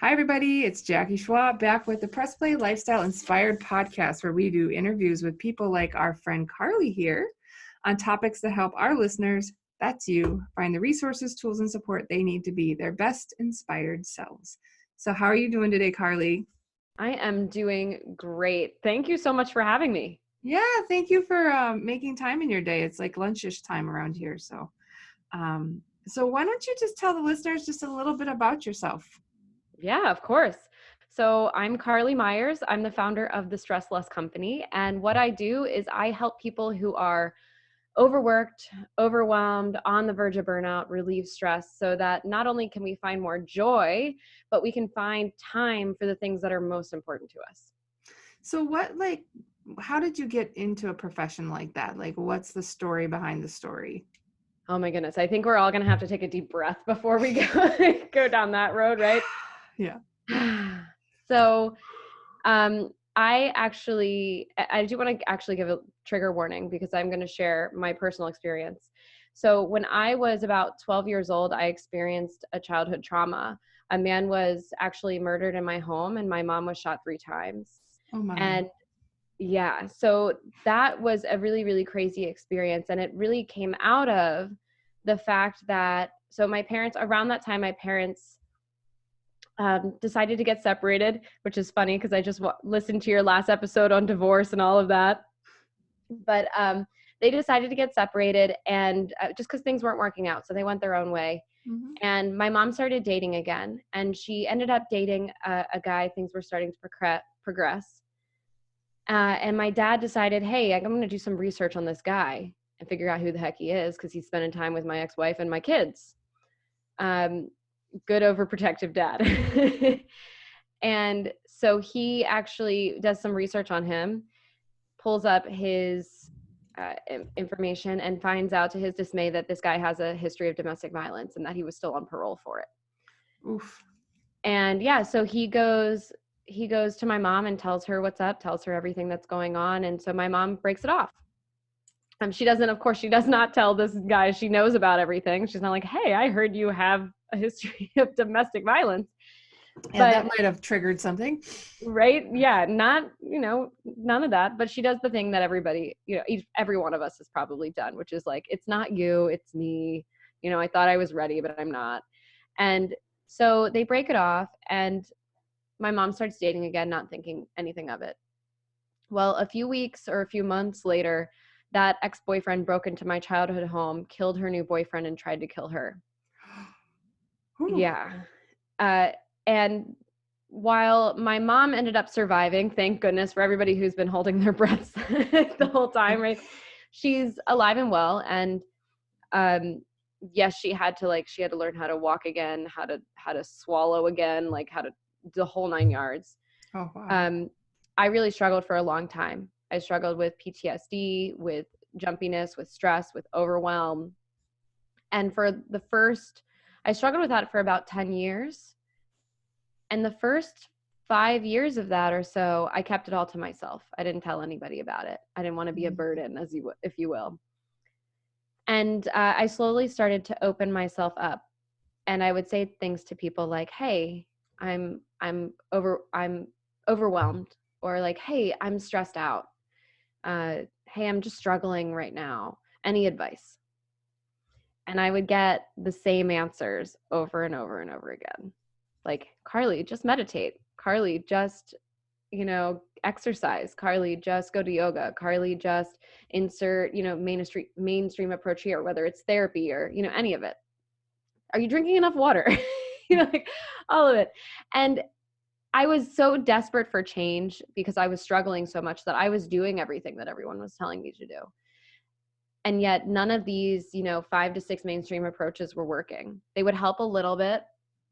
Hi, everybody. It's Jackie Schwab back with the Press Play Lifestyle Inspired podcast, where we do interviews with people like our friend Carlee here on topics that help our listeners, that's you, find the resources, tools, and support they need to be their best inspired selves. So, how are you doing today, Carlee? I am doing great. Thank you so much for having me. Yeah, thank you for making time in your day. It's like lunchish time around here. So why don't you just tell the listeners just a little bit about yourself? Yeah, of course. So I'm Carlee Myers. I'm the founder of the Stress Less Company. And what I do is I help people who are overworked, overwhelmed, on the verge of burnout, relieve stress so that not only can we find more joy, but we can find time for the things that are most important to us. So how did you get into a profession like that? Like, what's the story behind the story? Oh my goodness. I think we're all going to have to take a deep breath before we go down that road, right? Yeah. So, I do want to actually give a trigger warning because I'm going to share my personal experience. So when I was about 12 years old, I experienced a childhood trauma. A man was actually murdered in my home and my mom was shot 3 times. Oh my. And yeah, so that was a really, really crazy experience. And it really came out of the fact that, so around that time, my parents decided to get separated, which is funny because I just listened to your last episode on divorce and all of that. But they decided to get separated and just because things weren't working out. So they went their own way. Mm-hmm. And my mom started dating again. And she ended up dating a guy. Things were starting to progress. And my dad decided, hey, I'm going to do some research on this guy and figure out who the heck he is because he's spending time with my ex-wife and my kids. Good overprotective dad. And so he actually does some research on him, pulls up his information and finds out to his dismay that this guy has a history of domestic violence and that he was still on parole for it. Oof. And yeah, so he goes to my mom and tells her what's up, tells her everything that's going on. And so my mom breaks it off. She does not tell this guy she knows about everything. She's not like, hey, I heard you have a history of domestic violence. Yeah, that might have triggered something. Right? Yeah, not, none of that. But she does the thing that everybody, every one of us has probably done, which is like, it's not you, it's me. I thought I was ready, but I'm not. And so they break it off and my mom starts dating again, not thinking anything of it. Well, a few weeks or a few months later, that ex-boyfriend broke into my childhood home, killed her new boyfriend, and tried to kill her. Yeah. And while my mom ended up surviving, thank goodness for everybody who's been holding their breaths the whole time, right? She's alive and well. And yes, she had to learn how to walk again, how to swallow again, the whole 9 yards. Oh, wow. I really struggled for a long time. I struggled with PTSD, with jumpiness, with stress, with overwhelm. And I struggled with that for about 10 years. And the first 5 years of that or so, I kept it all to myself. I didn't tell anybody about it. I didn't want to be a burden, if you will. And I slowly started to open myself up. And I would say things to people like, hey, I'm overwhelmed, or like, hey, I'm stressed out. Hey, I'm just struggling right now. Any advice? And I would get the same answers over and over and over again. Like, Carlee, just meditate. Carlee, just, exercise. Carlee, just go to yoga. Carlee, just insert, mainstream approach here, whether it's therapy or, any of it. Are you drinking enough water? Like all of it. And I was so desperate for change because I was struggling so much that I was doing everything that everyone was telling me to do. And yet none of these, 5 to 6 mainstream approaches were working. They would help a little bit,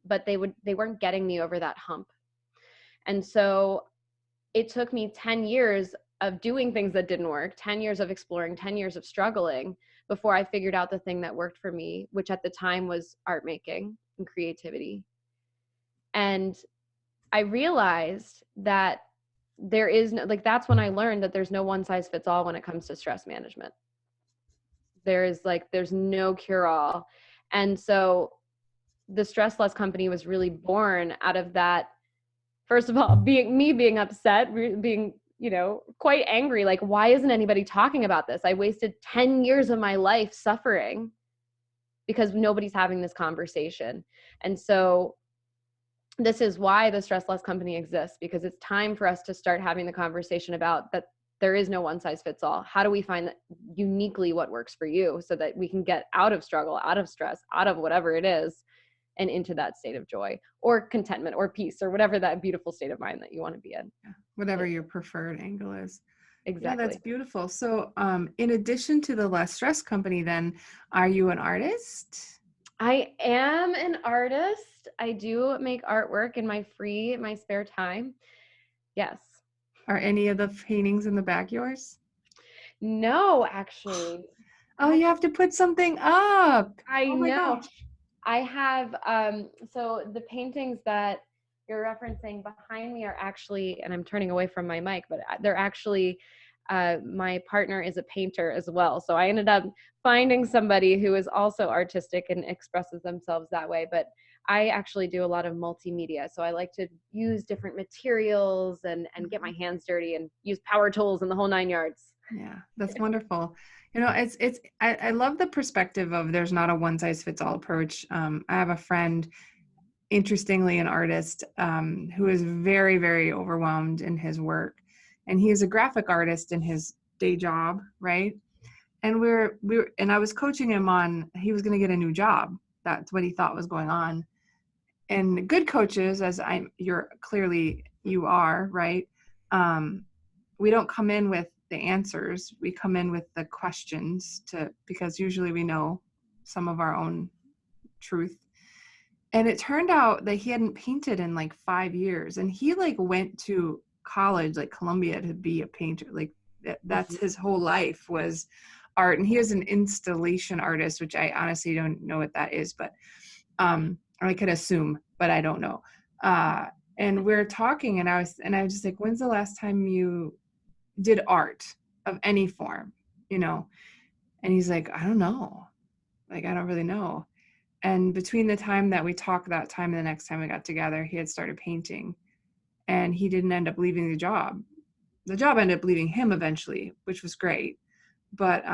but they weren't getting me over that hump. And so it took me 10 years of doing things that didn't work, 10 years of exploring, 10 years of struggling before I figured out the thing that worked for me, which at the time was art making and creativity. And I realized that there is no, that's when I learned that there's no one size fits all when it comes to stress management. There's no cure all. And so the Stress Less company was really born out of that. First of all, being upset, being, quite angry. Like, why isn't anybody talking about this? I wasted 10 years of my life suffering because nobody's having this conversation. And so this is why the Stress Less company exists, because it's time for us to start having the conversation about that. There is no one size fits all. How do we find uniquely what works for you so that we can get out of struggle, out of stress, out of whatever it is, and into that state of joy or contentment or peace or whatever that beautiful state of mind that you want to be in. Yeah. Whatever your preferred angle is. Exactly. Yeah, that's beautiful. So in addition to the Less Stress company, then, are you an artist? I am an artist. I do make artwork in my spare time. Yes. Are any of the paintings in the back yours? No, actually. Oh, you have to put something up. I Oh my know. gosh. I have, so the paintings that you're referencing behind me are actually, and I'm turning away from my mic, but they're actually, my partner is a painter as well. So I ended up finding somebody who is also artistic and expresses themselves that way. But I actually do a lot of multimedia. So I like to use different materials and get my hands dirty and use power tools and the whole 9 yards. Yeah, that's wonderful. I love the perspective of there's not a one size fits all approach. I have a friend, interestingly, an artist, who is very, very overwhelmed in his work. And he is a graphic artist in his day job, right? And and I was coaching him on, he was going to get a new job. That's what he thought was going on. And good coaches, as you are, right? We don't come in with the answers. We come in with the questions because usually we know some of our own truth. And it turned out that he hadn't painted in like 5 years. And he went to college, like Columbia, to be a painter. Like that's his whole life was art. And he is an installation artist, which I honestly don't know what that is, but I could assume, but I don't know. And we're talking and I was just like, when's the last time you did art of any form, And he's like, I don't know. Like, I don't really know. And between the time that we talked that time and the next time we got together, he had started painting and he didn't end up leaving the job. The job ended up leaving him eventually, which was great. But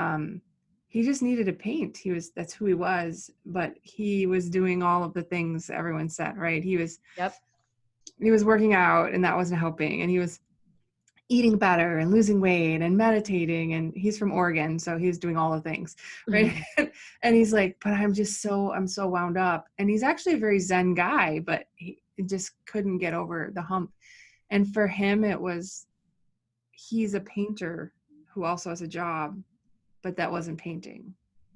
he just needed to paint. That's who he was, but he was doing all of the things everyone said, right? He was working out and that wasn't helping. And he was eating better and losing weight and meditating, and he's from Oregon, so he's doing all the things, right? And he's like, but I'm so wound up. And he's actually a very Zen guy, but he just couldn't get over the hump. And for him, he's a painter who also has a job, but that wasn't painting.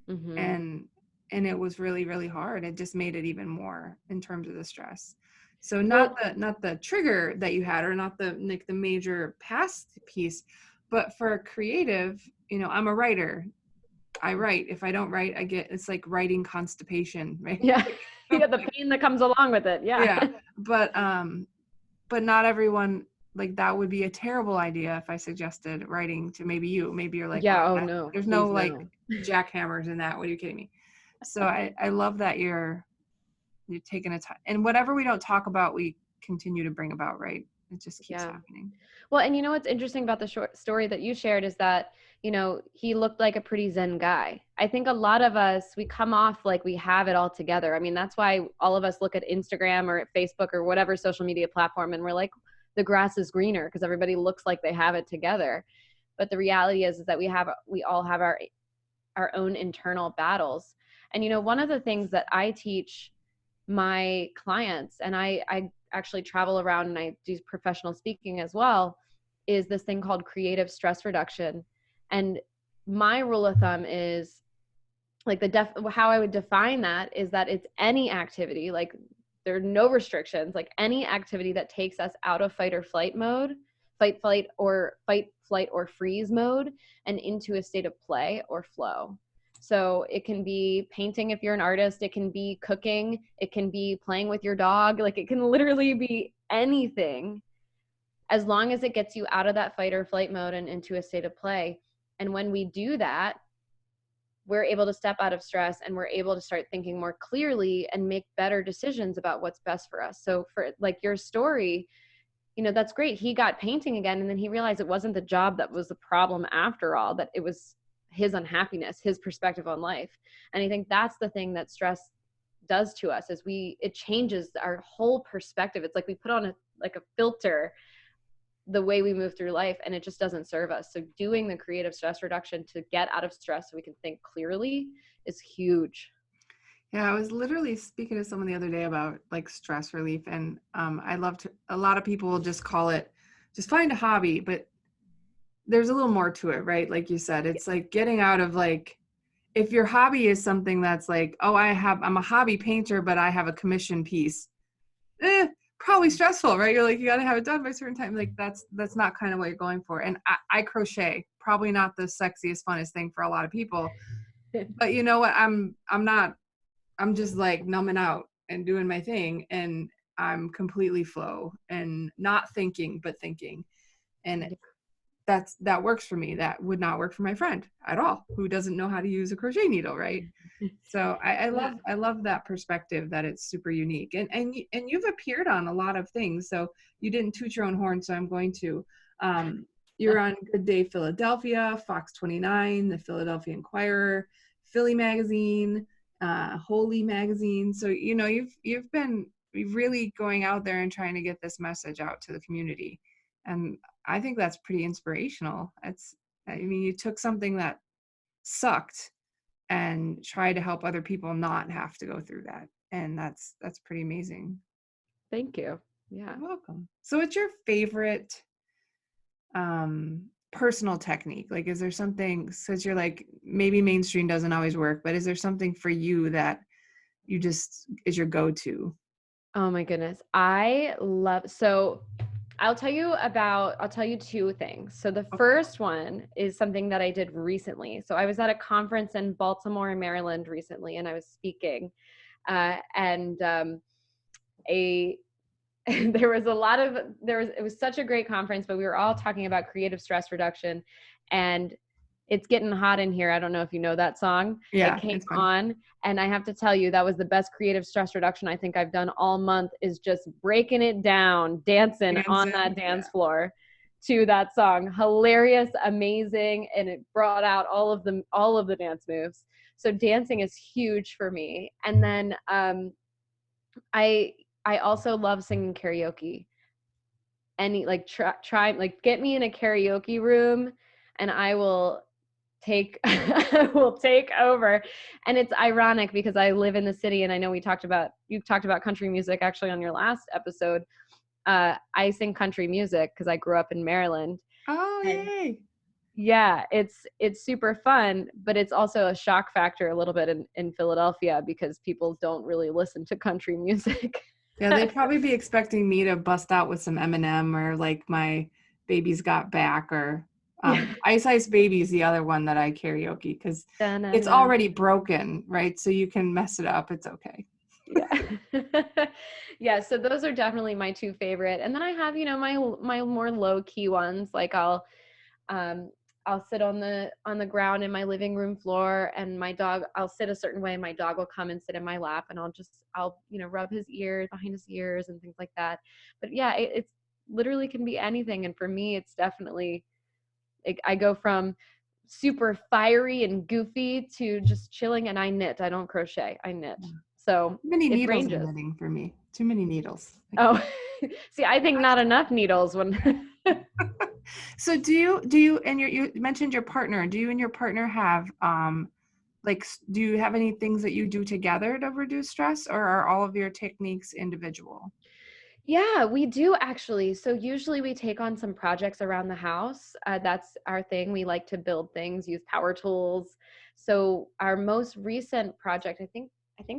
And it was really, really hard. It just made it even more in terms of the stress. So not the trigger that you had, or not the major past piece, but for a creative, I'm a writer. I write. If I don't write, it's like writing constipation, right? Yeah. You got the pain that comes along with it. Yeah. Yeah. But not everyone, like, that would be a terrible idea if I suggested writing to maybe you. Maybe you're like, yeah, oh no. There's no jackhammers in that. What are you kidding me? So I love that you're taking a time, and whatever we don't talk about, we continue to bring about, right? It just keeps happening. Well, and what's interesting about the short story that you shared is that, he looked like a pretty Zen guy. I think a lot of us, we come off like we have it all together. I mean, that's why all of us look at Instagram or at Facebook or whatever social media platform, and we're like, the grass is greener because everybody looks like they have it together. But the reality is that we all have our own internal battles. And, one of the things that I teach my clients, and I actually travel around and I do professional speaking as well, is this thing called creative stress reduction. And my rule of thumb is like how I would define that is that it's any activity, like there are no restrictions, like any activity that takes us out of fight or flight mode, fight, flight, or freeze mode, and into a state of play or flow. So it can be painting if you're an artist, it can be cooking, it can be playing with your dog, like it can literally be anything, as long as it gets you out of that fight or flight mode and into a state of play. And when we do that, we're able to step out of stress and we're able to start thinking more clearly and make better decisions about what's best for us. So for like your story, that's great. He got painting again, and then he realized it wasn't the job that was the problem after all, that it was his unhappiness, his perspective on life. And I think that's the thing that stress does to us, is it changes our whole perspective. It's like we put on a filter the way we move through life, and it just doesn't serve us. So doing the creative stress reduction to get out of stress so we can think clearly is huge. Yeah, I was literally speaking to someone the other day about like stress relief, and a lot of people will just call it, just find a hobby, but there's a little more to it, right? Like you said, it's like getting out of like, if your hobby is something that's like, oh, I'm a hobby painter, but I have a commission piece, probably stressful, right? You're like, you got to have it done by a certain time. Like that's not kind of what you're going for. And I crochet, probably not the sexiest, funnest thing for a lot of people, but you know what? I'm just like numbing out and doing my thing, and I'm completely flow and not thinking, but thinking. And that works for me. That would not work for my friend at all, who doesn't know how to use a crochet needle, right? So I love that perspective, that it's super unique. And you've appeared on a lot of things. So you didn't toot your own horn, so I'm going to. You're on Good Day Philadelphia, Fox 29, the Philadelphia Inquirer, Philly Magazine, Whoolly Magazine. So you've been really going out there and trying to get this message out to the community. And I think that's pretty inspirational. You took something that sucked and try to help other people not have to go through that. And that's pretty amazing. Thank you. Yeah. You're welcome. So what's your favorite personal technique? Like, is there something, since you're like, maybe mainstream doesn't always work, but is there something for you that you just is your go-to? Oh my goodness. So I'll tell you two things. So the first one is something that I did recently. So I was at a conference in Baltimore, Maryland recently, and I was speaking. It was such a great conference, but we were all talking about creative stress reduction, and It's Getting Hot in Here. I don't know if you know that song. Yeah, it came on, and I have to tell you, that was the best creative stress reduction I think I've done all month, is just breaking it down, dancing on that dance floor to that song. Hilarious, amazing, and it brought out all of the dance moves. So dancing is huge for me. And then I also love singing karaoke. Get me in a karaoke room and I will take over. And it's ironic because I live in the city, and I know you talked about country music actually on your last episode. I sing country music because I grew up in Maryland. Oh, yay. Yeah, it's super fun, but it's also a shock factor a little bit in Philadelphia because people don't really listen to country music. Yeah, they'd probably be expecting me to bust out with some Eminem or like My Baby's Got Back, or Ice Ice Baby is the other one that I karaoke because it's already broken, right? So you can mess it up. It's okay. Yeah. Yeah. So those are definitely my two favorite. And then I have, my more low key ones. Like I'll sit on the ground in my living room floor, and I'll sit a certain way, and my dog will come and sit in my lap, and I'll rub his ears, behind his ears and things like that. But yeah, it's literally can be anything. And for me, it's definitely, I go from super fiery and goofy to just chilling, and I knit. I don't crochet, I knit. So too many needles ranges. in knitting for me. Too many needles. Oh, see, I think not enough needles when. So do you and you mentioned your partner. Do you and your partner have do you have any things that you do together to reduce stress, or are all of your techniques individual? Yeah, we do actually. So usually we take on some projects around the house. That's our thing. We like to build things, use power tools. So our most recent project, I think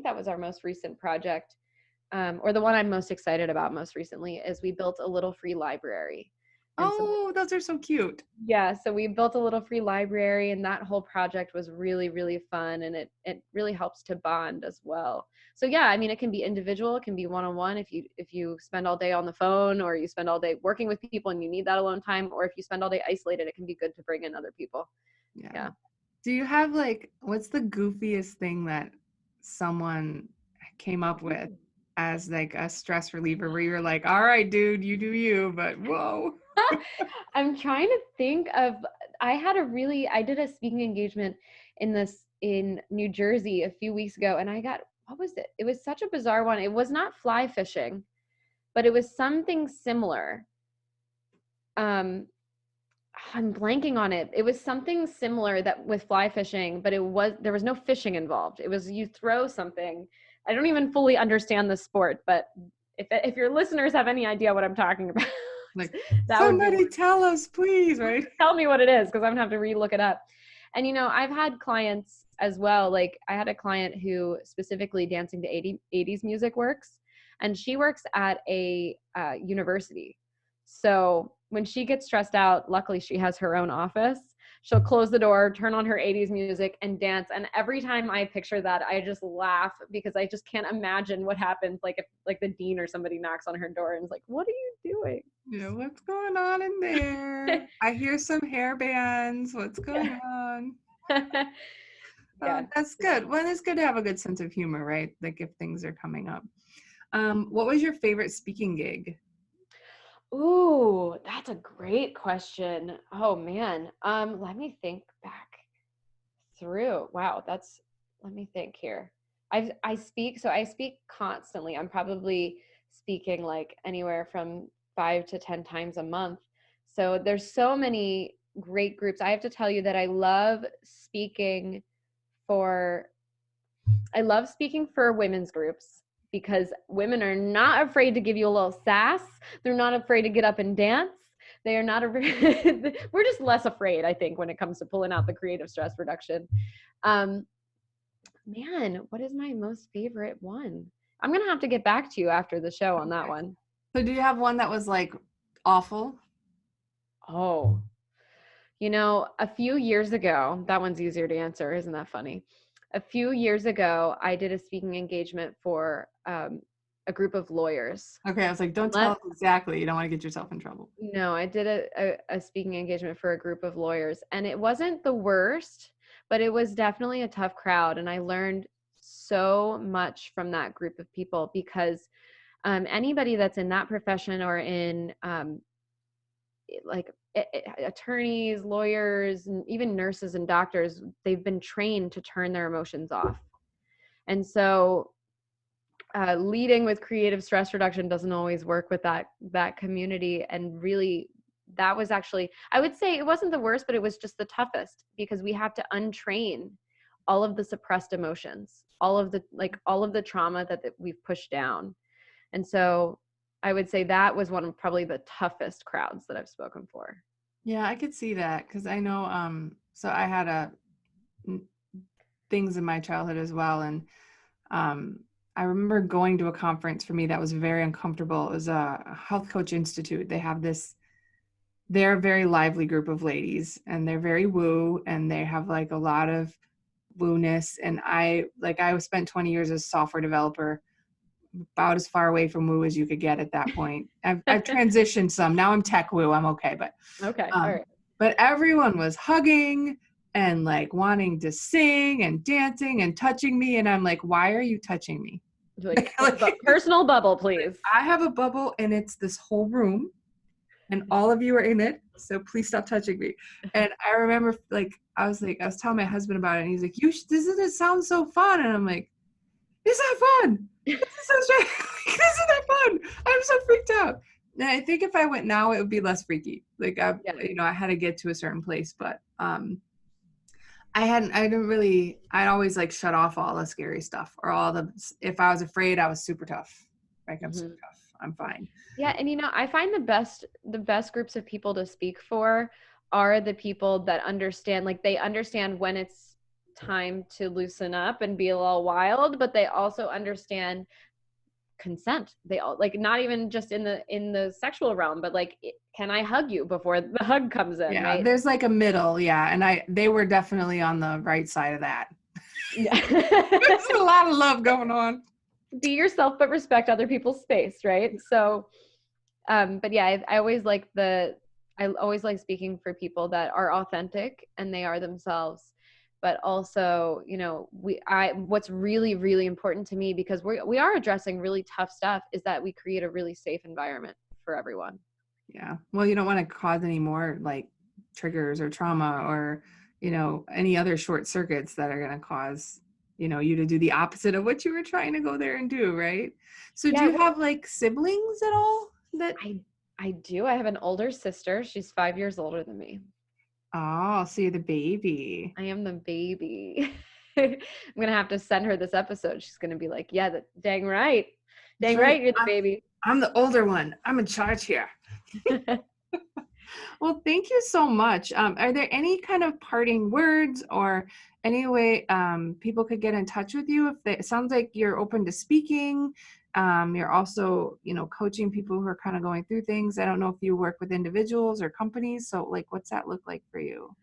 that was our most recent project, or the one I'm most excited about most recently, is we built a little free library. Oh, those are so cute. Yeah, so we built a little free library, and that whole project was really, really fun, and it really helps to bond as well. So yeah, I mean, it can be individual, it can be one-on-one if you spend all day on the phone, or you spend all day working with people and you need that alone time, or if you spend all day isolated, it can be good to bring in other people. Yeah. Do you have like, what's the goofiest thing that someone came up with as like a stress reliever where you're like, all right, dude, you do you, but whoa. I'm trying to think of, I did a speaking engagement in New Jersey a few weeks ago, and I got, what was it? It was such a bizarre one. It was not fly fishing, but it was something similar. Um, I'm blanking on it. It was something similar that with fly fishing, but there was no fishing involved. It was you throw something. I don't even fully understand the sport, but if your listeners have any idea what I'm talking about, Like, that would be, somebody tell us, please, right? tell me what it is, because I'm gonna have to re-look it up. And I've had clients as well. Like I had a client who specifically dancing to 80s music works, and she works at a university. So when she gets stressed out, luckily she has her own office. She'll close the door, turn on her 80s music, and dance. And every time I picture that, I just laugh because I just can't imagine what happens. Like if like the dean or somebody knocks on her door and is like, "What are you doing?" What's going on in there? I hear some hair bands. What's going on? Yeah. That's good. Well, it's good to have a good sense of humor, right? Like if things are coming up. What was your favorite speaking gig? Ooh, that's a great question. Oh man. Let me think back through. Wow, let me think here. I speak constantly. I'm probably speaking like anywhere from 5 to 10 times a month. So there's so many great groups. I have to tell you that for I love speaking for women's groups because women are not afraid to give you a little sass. They're not afraid to get up and dance. They are not afraid. We're just less afraid, I think, when it comes to pulling out the creative stress reduction. Um, Man, what is my most favorite one? I'm going to have to get back to you after the show on that one. So do you have one that was like awful? Oh, a few years ago, that one's easier to answer. Isn't that funny? A few years ago, I did a speaking engagement for a group of lawyers. Okay, I was like, don't tell us exactly. You don't want to get yourself in trouble. No, I did a speaking engagement for a group of lawyers, and it wasn't the worst, but it was definitely a tough crowd. And I learned so much from that group of people because anybody that's in that profession or in like attorneys, lawyers, and even nurses and doctors, they've been trained to turn their emotions off. And so leading with creative stress reduction doesn't always work with that community. And really, that was actually, I would say it wasn't the worst, but it was just the toughest because we have to untrain all of the suppressed emotions, all of the trauma that we've pushed down. And so I would say that was one of probably the toughest crowds that I've spoken for. Yeah, I could see that because I know, so I had things in my childhood as well. And I remember going to a conference for me that was very uncomfortable. It was a Health Coach Institute. They're a very lively group of ladies and they're very woo and they have like a lot of woo-ness. And I spent 20 years as a software developer, about as far away from woo as you could get at that point. I've transitioned some. Now I'm tech woo. I'm okay. But okay. All right. But everyone was hugging and like wanting to sing and dancing and touching me. And I'm like, why are you touching me? Like, personal bubble, please. I have a bubble and it's this whole room and all of you are in it. So please stop touching me. And I remember I was telling my husband about it and he's like, doesn't sound so fun? And I'm like, it's not fun. This is so strange. This is not fun. I'm so freaked out. And I think if I went now, it would be less freaky. Like I had to get to a certain place, but I'd always like shut off all the scary stuff or if I was afraid, I was super tough. Like I'm super tough. I'm fine. Yeah. And I find the best groups of people to speak for are the people that understand, like they understand when it's time to loosen up and be a little wild, but they also understand consent. They all, like, not even just in the sexual realm, but like, can I hug you before the hug comes in? Yeah, right? There's like a middle. Yeah. And they were definitely on the right side of that. Yeah. There's a lot of love going on. Be yourself, but respect other people's space. Right. So, but yeah, I always like speaking for people that are authentic and they are themselves. but also, what's really, really important to me, because we are addressing really tough stuff, is that we create a really safe environment for everyone. Yeah. Well, you don't want to cause any more like triggers or trauma or, any other short circuits that are going to cause, you to do the opposite of what you were trying to go there and do, right? So do Yeah, you have like siblings at all that I do. I have an older sister. She's 5 years older than me. Oh, so you're the baby. I am the baby. I'm gonna have to send her this episode. She's gonna be like, "Yeah, dang right, That's dang right. right, you're the baby." I'm the older one. I'm in charge here. Well, thank you so much. Are there any kind of parting words or any way people could get in touch with you? It sounds like you're open to speaking. You're also, coaching people who are kind of going through things. I don't know if you work with individuals or companies. So, like, what's that look like for you?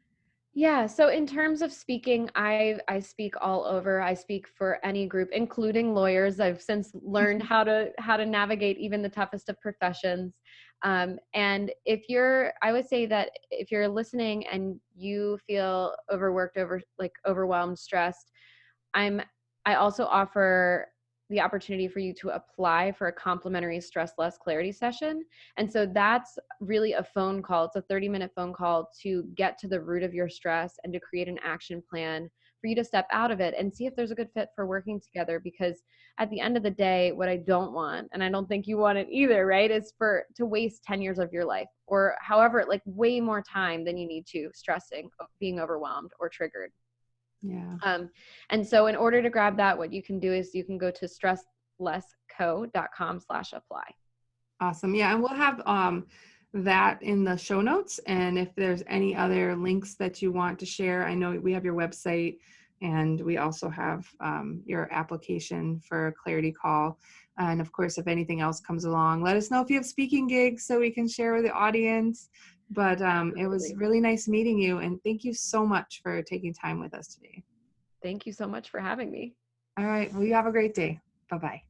Yeah, so in terms of speaking, I speak all over. I speak for any group, including lawyers. I've since learned how to navigate even the toughest of professions. And I would say that if you're listening and you feel overworked, overwhelmed, stressed, I also offer the opportunity for you to apply for a complimentary stress less clarity session. And so that's really a phone call. It's a 30-minute phone call to get to the root of your stress and to create an action plan for you to step out of it and see if there's a good fit for working together. Because at the end of the day, what I don't want, and I don't think you want it either, right, is to waste 10 years of your life, or however, like way more time than you need to, stressing, being overwhelmed or triggered. Yeah. And so in order to grab that, what you can do is you can go to stresslessco.com/apply. Awesome. Yeah. And we'll have that in the show notes. And if there's any other links that you want to share, I know we have your website and we also have your application for a clarity call. And of course, if anything else comes along, let us know if you have speaking gigs so we can share with the audience. But it was really nice meeting you. And thank you so much for taking time with us today. Thank you so much for having me. All right. Well, you have a great day. Bye-bye.